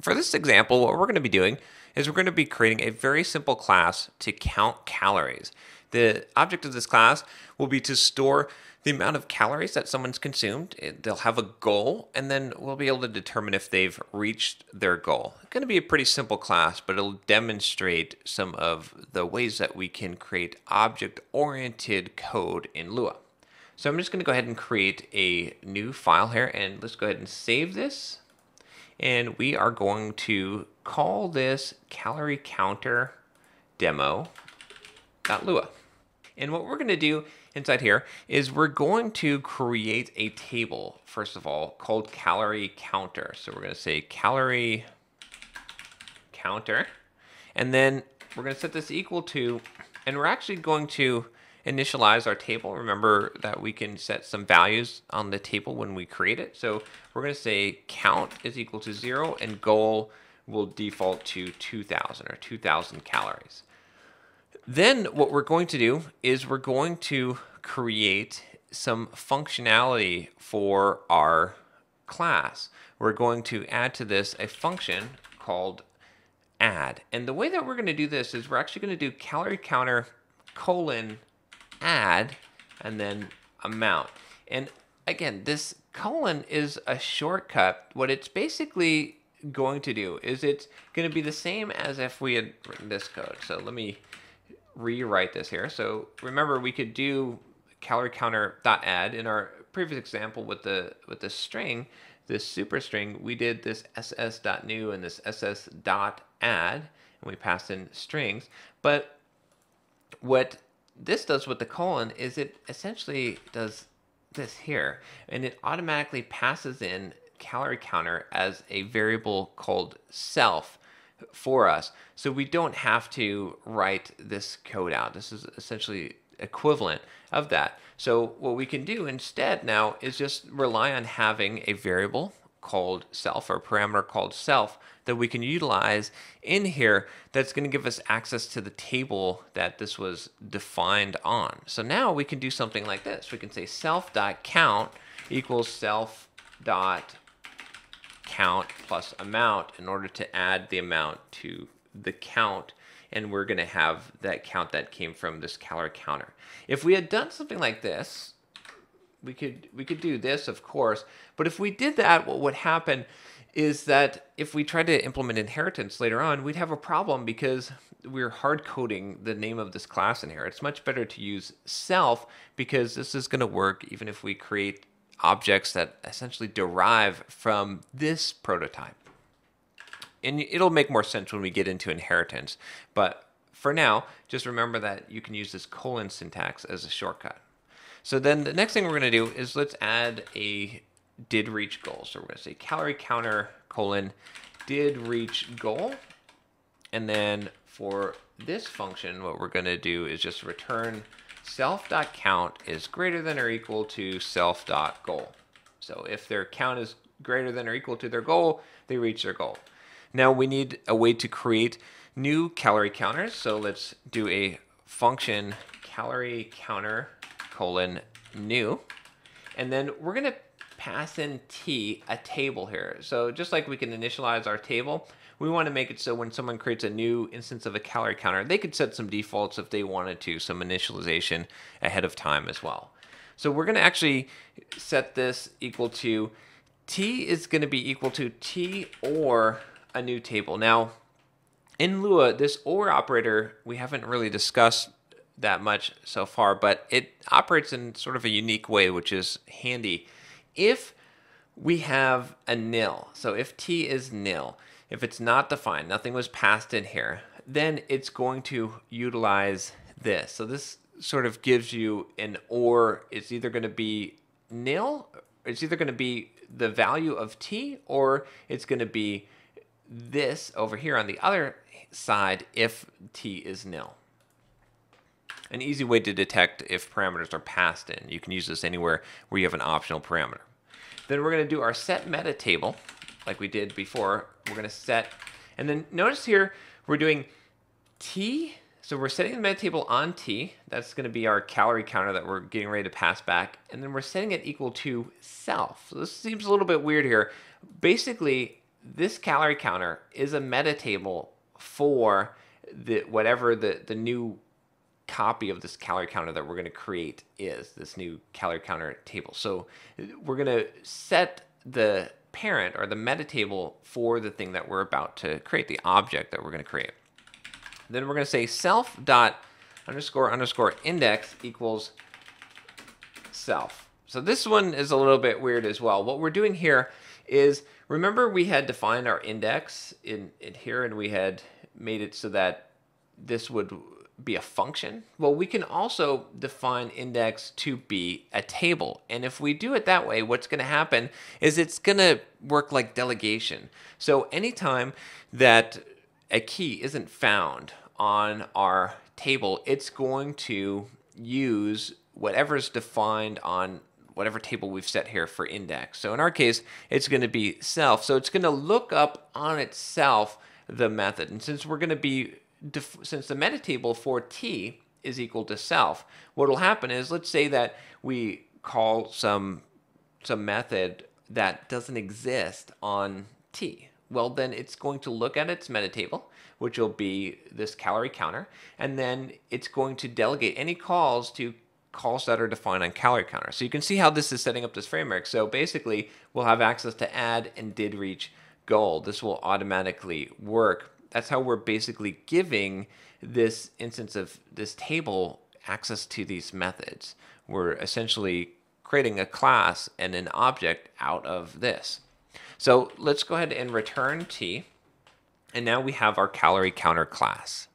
For this example, what we're going to be doing is we're going to be creating a very simple class to count calories. The object of this class will be to store the amount of calories that someone's consumed. They'll have a goal, and then we'll be able to determine if they've reached their goal. It's going to be a pretty simple class, but it'll demonstrate some of the ways that we can create object-oriented code in Lua. So I'm just going to go ahead and create a new file here, and let's go ahead and save this. And we are going to call this Calorie Counter demo.lua. And what we're going to do inside here is we're going to create a table, first of all, called Calorie Counter. So we're going to say Calorie Counter, and then we're going to set this equal to, and we're actually going to initialize our table. Remember that we can set some values on the table when we create it. So we're going to say count is equal to 0 and goal will default to 2000 or 2000 calories. Then what we're going to do is we're going to create some functionality for our class. We're going to add to this a function called add. And the way that we're going to do this is we're actually going to do calorie counter colon add and then amount. And again, this colon is a shortcut. What it's basically going to do is it's going to be the same as if we had written this code. So let me rewrite this here. So remember, we could do calorie counter dot add in our previous example with the string, this superstring. We did this ss.new and this ss.add, and we passed in strings. But what this does with the colon is it essentially does this here, and it automatically passes in calorie counter as a variable called self for us. So we don't have to write this code out. This is essentially equivalent of that. So what we can do instead now is just rely on having a variable called self, or a parameter called self, that we can utilize in here that's going to give us access to the table that this was defined on. So now we can do something like this. We can say self.count equals self.count plus amount in order to add the amount to the count, and we're going to have that count that came from this calorie counter. If we had done something like this, we could do this, of course, but if we did that, what would happen is that if we tried to implement inheritance later on, we'd have a problem because we're hard coding the name of this class in here. It's much better to use self because this is going to work even if we create objects that essentially derive from this prototype. And it'll make more sense when we get into inheritance. But for now, just remember that you can use this colon syntax as a shortcut. So then the next thing we're going to do is let's add a did reach goal. So we're going to say calorie counter colon did reach goal. And then for this function, what we're going to do is just return self.count is greater than or equal to self.goal. So if their count is greater than or equal to their goal, they reach their goal. Now we need a way to create new calorie counters. So let's do a function calorie counter colon new. And then we're going to pass in t, a table here. So just like we can initialize our table, we want to make it so when someone creates a new instance of a calorie counter, they could set some defaults if they wanted to, some initialization ahead of time as well. So we're going to actually set this equal to t is going to be equal to t or a new table. Now, in Lua, this or operator, we haven't really discussed that much so far, but it operates in sort of a unique way, which is handy. If we have a nil, so if t is nil, if it's not defined, nothing was passed in here, then it's going to utilize this. So this sort of gives you an or. It's either going to be nil, it's either going to be the value of t, or it's going to be this over here on the other side if t is nil. An easy way to detect if parameters are passed in. You can use this anywhere where you have an optional parameter. Then we're going to do our set meta table like we did before. We're going to set, and then notice here we're doing t. So we're setting the meta table on t. That's going to be our calorie counter that we're getting ready to pass back. And then we're setting it equal to self. So this seems a little bit weird here. Basically, this calorie counter is a meta table for whatever the new copy of this calorie counter that we're going to create is, this new calorie counter table. So we're going to set the parent or the meta table for the thing that we're about to create, the object that we're going to create. Then we're going to say self dot underscore underscore index equals self. So this one is a little bit weird as well. What we're doing here is, remember we had defined our index in here, and we had made it so that this would be a function. Well, we can also define index to be a table. And if we do it that way, what's going to happen is it's going to work like delegation. So anytime that a key isn't found on our table, it's going to use whatever's defined on whatever table we've set here for index. So in our case, it's going to be self. So it's going to look up on itself the method. And since we're going to be since the meta table for t is equal to self, what will happen is, let's say that we call some method that doesn't exist on t. Well, then it's going to look at its meta table, which will be this calorie counter, and then it's going to delegate any calls to calls that are defined on calorie counter. So you can see how this is setting up this framework. So basically, we'll have access to add and did reach goal. This will automatically work. That's how we're basically giving this instance of this table access to these methods. We're essentially creating a class and an object out of this. So let's go ahead and return t. And now we have our calorie counter class.